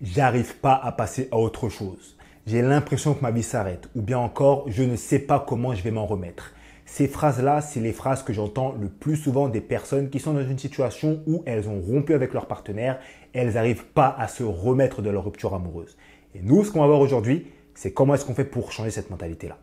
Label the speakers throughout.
Speaker 1: j'arrive pas à passer à autre chose. J'ai l'impression que ma vie s'arrête ou bien encore je ne sais pas comment je vais m'en remettre. Ces phrases-là, c'est les phrases que j'entends le plus souvent des personnes qui sont dans une situation où elles ont rompu avec leur partenaire et elles n'arrivent pas à se remettre de leur rupture amoureuse. Et nous, ce qu'on va voir aujourd'hui, c'est comment est-ce qu'on fait pour changer cette mentalité-là.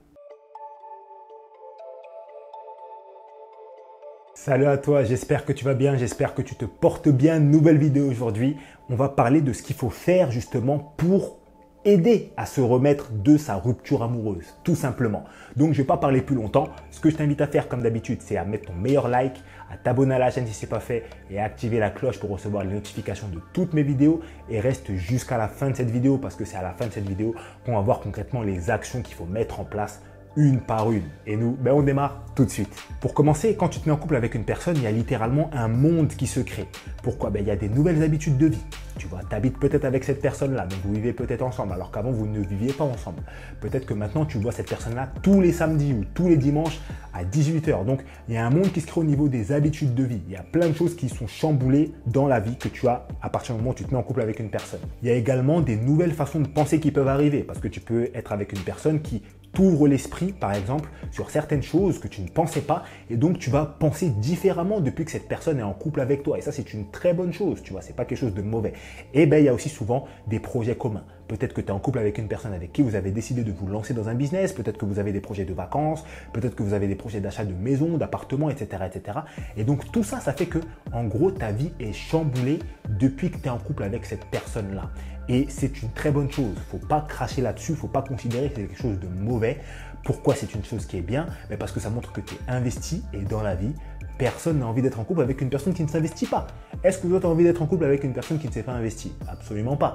Speaker 1: Salut à toi, j'espère que tu vas bien, j'espère que tu te portes bien. Nouvelle vidéo aujourd'hui, on va parler de ce qu'il faut faire justement pour aider à se remettre de sa rupture amoureuse, tout simplement. Donc je ne vais pas parler plus longtemps. Ce que je t'invite à faire comme d'habitude, c'est à mettre ton meilleur like, à t'abonner à la chaîne si ce n'est pas fait et à activer la cloche pour recevoir les notifications de toutes mes vidéos. Et reste jusqu'à la fin de cette vidéo parce que c'est à la fin de cette vidéo qu'on va voir concrètement les actions qu'il faut mettre en place une par une. Et nous, on démarre tout de suite. Pour commencer, quand tu te mets en couple avec une personne, il y a littéralement un monde qui se crée. Pourquoi? Il y a des nouvelles habitudes de vie. Tu vois, tu habites peut-être avec cette personne-là, donc vous vivez peut-être ensemble, alors qu'avant, vous ne viviez pas ensemble. Peut-être que maintenant, tu vois cette personne-là tous les samedis ou tous les dimanches à 18 h. Donc, il y a un monde qui se crée au niveau des habitudes de vie. Il y a plein de choses qui sont chamboulées dans la vie que tu as à partir du moment où tu te mets en couple avec une personne. Il y a également des nouvelles façons de penser qui peuvent arriver, parce que tu peux être avec une personne qui t'ouvre l'esprit, par exemple, sur certaines choses que tu ne pensais pas et donc tu vas penser différemment depuis que cette personne est en couple avec toi. Et ça, c'est une très bonne chose, tu vois, c'est pas quelque chose de mauvais. Et il y a aussi souvent des projets communs. Peut-être que tu es en couple avec une personne avec qui vous avez décidé de vous lancer dans un business, peut-être que vous avez des projets de vacances, peut-être que vous avez des projets d'achat de maison, d'appartements, etc., etc. Et donc tout ça, ça fait que, en gros, ta vie est chamboulée depuis que tu es en couple avec cette personne-là. Et c'est une très bonne chose. Il ne faut pas cracher là-dessus, il ne faut pas considérer que c'est quelque chose de mauvais. Pourquoi c'est une chose qui est bien? Parce que ça montre que tu es investi et dans la vie, personne n'a envie d'être en couple avec une personne qui ne s'investit pas. Est-ce que toi, tu as envie d'être en couple avec une personne qui ne s'est pas investie? Absolument pas.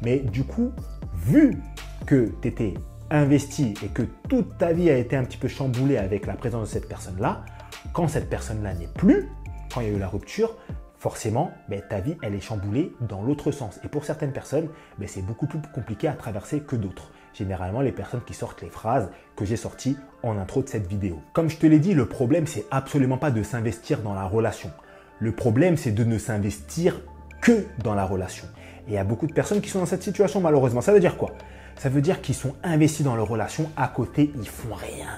Speaker 1: Mais du coup, vu que tu étais investi et que toute ta vie a été un petit peu chamboulée avec la présence de cette personne-là, quand cette personne-là n'est plus, quand il y a eu la rupture, forcément, ta vie, elle est chamboulée dans l'autre sens. Et pour certaines personnes, c'est beaucoup plus compliqué à traverser que d'autres. Généralement, les personnes qui sortent les phrases que j'ai sorties en intro de cette vidéo. Comme je te l'ai dit, le problème, c'est absolument pas de s'investir dans la relation. Le problème, c'est de ne s'investir que dans la relation. Et il y a beaucoup de personnes qui sont dans cette situation, malheureusement. Ça veut dire quoi? Ça veut dire qu'ils sont investis dans leur relation, à côté, ils font rien.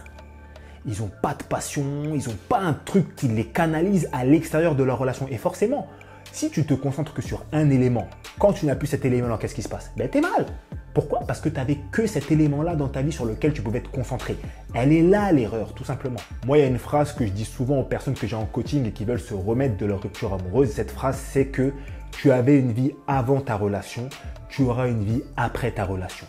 Speaker 1: Ils n'ont pas de passion, ils n'ont pas un truc qui les canalise à l'extérieur de leur relation. Et forcément, si tu te concentres que sur un élément, quand tu n'as plus cet élément-là, qu'est-ce qui se passe? T'es mal. Pourquoi? Parce que tu n'avais que cet élément-là dans ta vie sur lequel tu pouvais te concentrer. Elle est là l'erreur, tout simplement. Moi, il y a une phrase que je dis souvent aux personnes que j'ai en coaching et qui veulent se remettre de leur rupture amoureuse. Cette phrase, c'est que tu avais une vie avant ta relation, tu auras une vie après ta relation.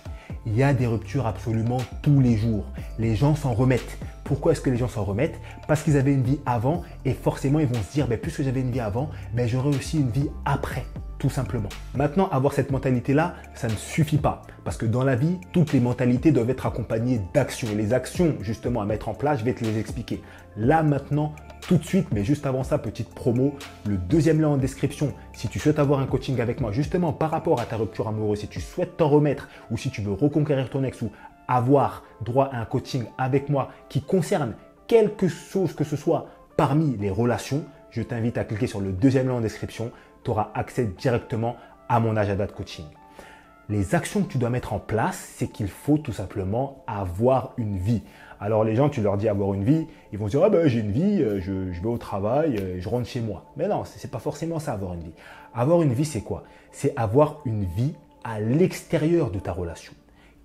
Speaker 1: Il y a des ruptures absolument tous les jours. Les gens s'en remettent. Pourquoi est-ce que les gens s'en remettent? Parce qu'ils avaient une vie avant et forcément ils vont se dire puisque j'avais une vie avant, j'aurai aussi une vie après, tout simplement. Maintenant, avoir cette mentalité-là, ça ne suffit pas. Parce que dans la vie, toutes les mentalités doivent être accompagnées d'actions. Et les actions justement à mettre en place, je vais te les expliquer. Là maintenant, tout de suite, mais juste avant ça, petite promo, le deuxième lien en description. Si tu souhaites avoir un coaching avec moi justement par rapport à ta rupture amoureuse, si tu souhaites t'en remettre ou si tu veux reconquérir ton ex ou avoir droit à un coaching avec moi qui concerne quelque chose que ce soit parmi les relations, je t'invite à cliquer sur le deuxième lien en description. Tu auras accès directement à mon agenda de coaching. Les actions que tu dois mettre en place, c'est qu'il faut tout simplement avoir une vie. Alors les gens, tu leur dis avoir une vie, ils vont se dire j'ai une vie, je vais au travail, je rentre chez moi. Mais non, c'est pas forcément ça avoir une vie. Avoir une vie, c'est quoi? C'est avoir une vie à l'extérieur de ta relation.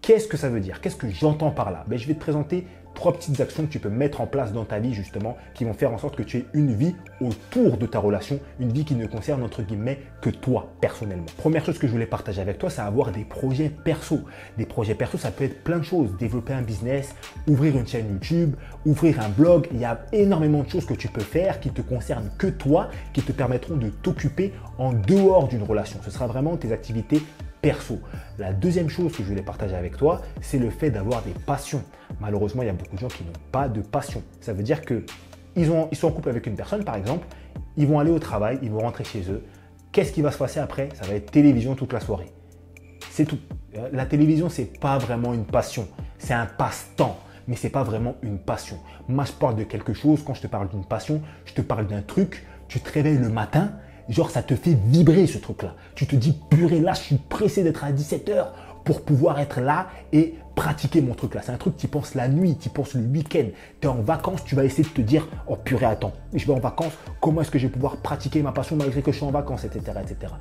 Speaker 1: Qu'est-ce que ça veut dire? Qu'est-ce que j'entends par là? Je vais te présenter 3 petites actions que tu peux mettre en place dans ta vie justement qui vont faire en sorte que tu aies une vie autour de ta relation, une vie qui ne concerne entre guillemets que toi personnellement. Première chose que je voulais partager avec toi, c'est avoir des projets perso. Des projets perso, ça peut être plein de choses. Développer un business, ouvrir une chaîne YouTube, ouvrir un blog. Il y a énormément de choses que tu peux faire qui te concernent que toi, qui te permettront de t'occuper en dehors d'une relation. Ce sera vraiment tes activités perso. La deuxième chose que je voulais partager avec toi, c'est le fait d'avoir des passions. Malheureusement, il y a beaucoup de gens qui n'ont pas de passion. Ça veut dire qu'ils sont en couple avec une personne, par exemple, ils vont aller au travail, ils vont rentrer chez eux. Qu'est-ce qui va se passer après? Ça va être télévision toute la soirée. C'est tout. La télévision, ce n'est pas vraiment une passion. C'est un passe-temps, mais ce n'est pas vraiment une passion. Moi, je parle de quelque chose. Quand je te parle d'une passion, je te parle d'un truc. Tu te réveilles le matin, Genre, ça te fait vibrer ce truc-là. Tu te dis, purée, là, je suis pressé d'être à 17h pour pouvoir être là et pratiquer mon truc là. C'est un truc, tu penses la nuit, tu penses le week-end. Tu es en vacances, tu vas essayer de te dire, oh purée, attends, je vais en vacances, comment est-ce que je vais pouvoir pratiquer ma passion malgré que je suis en vacances, etc. etc.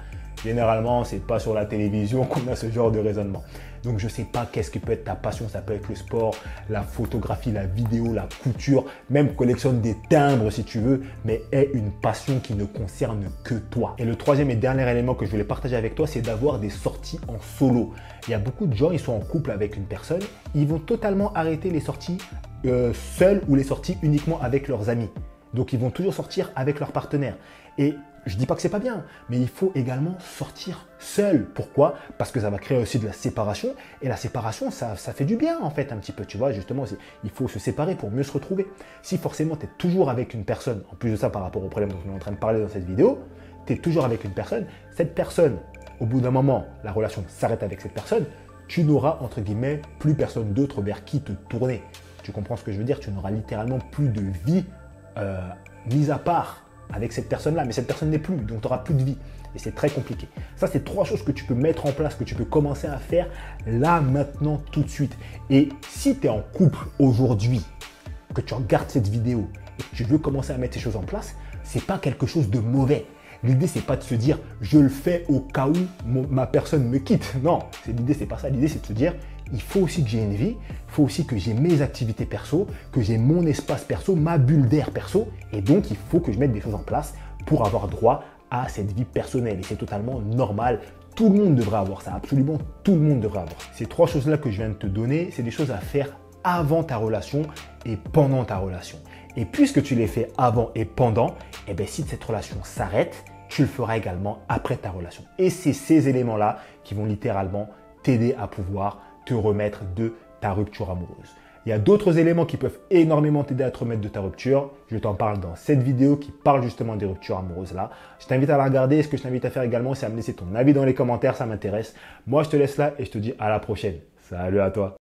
Speaker 1: Généralement, c'est pas sur la télévision qu'on a ce genre de raisonnement. Donc, je ne sais pas qu'est-ce qui peut être ta passion. Ça peut être le sport, la photographie, la vidéo, la couture, même collectionne des timbres si tu veux, mais aie une passion qui ne concerne que toi. Et le troisième et dernier élément que je voulais partager avec toi, c'est d'avoir des sorties en solo. Il y a beaucoup de gens, ils sont en couple avec une personne, ils vont totalement arrêter les sorties seuls ou les sorties uniquement avec leurs amis. Donc, ils vont toujours sortir avec leur partenaire. Et je ne dis pas que c'est pas bien, mais il faut également sortir seul. Pourquoi? Parce que ça va créer aussi de la séparation. Et la séparation, ça fait du bien en fait un petit peu. Tu vois, justement, il faut se séparer pour mieux se retrouver. Si forcément tu es toujours avec une personne, en plus de ça par rapport au problème dont on est en train de parler dans cette vidéo, tu es toujours avec une personne, cette personne, au bout d'un moment, la relation s'arrête avec cette personne, tu n'auras entre guillemets plus personne d'autre vers qui te tourner. Tu comprends ce que je veux dire? Tu n'auras littéralement plus de vie mise à part avec cette personne-là, mais cette personne n'est plus, donc tu n'auras plus de vie. Et c'est très compliqué. Ça, c'est 3 choses que tu peux mettre en place, que tu peux commencer à faire là, maintenant, tout de suite. Et si tu es en couple aujourd'hui, que tu regardes cette vidéo et que tu veux commencer à mettre ces choses en place, ce n'est pas quelque chose de mauvais. L'idée, c'est pas de se dire « je le fais au cas où ma personne me quitte ». Non, l'idée, c'est pas ça. L'idée, c'est de se dire « il faut aussi que j'ai une vie, il faut aussi que j'ai mes activités perso, que j'ai mon espace perso, ma bulle d'air perso. Et donc, il faut que je mette des choses en place pour avoir droit à cette vie personnelle. Et c'est totalement normal. Tout le monde devrait avoir ça. Absolument tout le monde devrait avoir. Ces 3 choses-là que je viens de te donner, c'est des choses à faire avant ta relation et pendant ta relation. Et puisque tu les fais avant et pendant, eh bien, si cette relation s'arrête, tu le feras également après ta relation. Et c'est ces éléments-là qui vont littéralement t'aider à pouvoir te remettre de ta rupture amoureuse. Il y a d'autres éléments qui peuvent énormément t'aider à te remettre de ta rupture. Je t'en parle dans cette vidéo qui parle justement des ruptures amoureuses là. Je t'invite à la regarder. Ce que je t'invite à faire également, c'est à me laisser ton avis dans les commentaires. Ça m'intéresse. Moi, je te laisse là et je te dis à la prochaine. Salut à toi.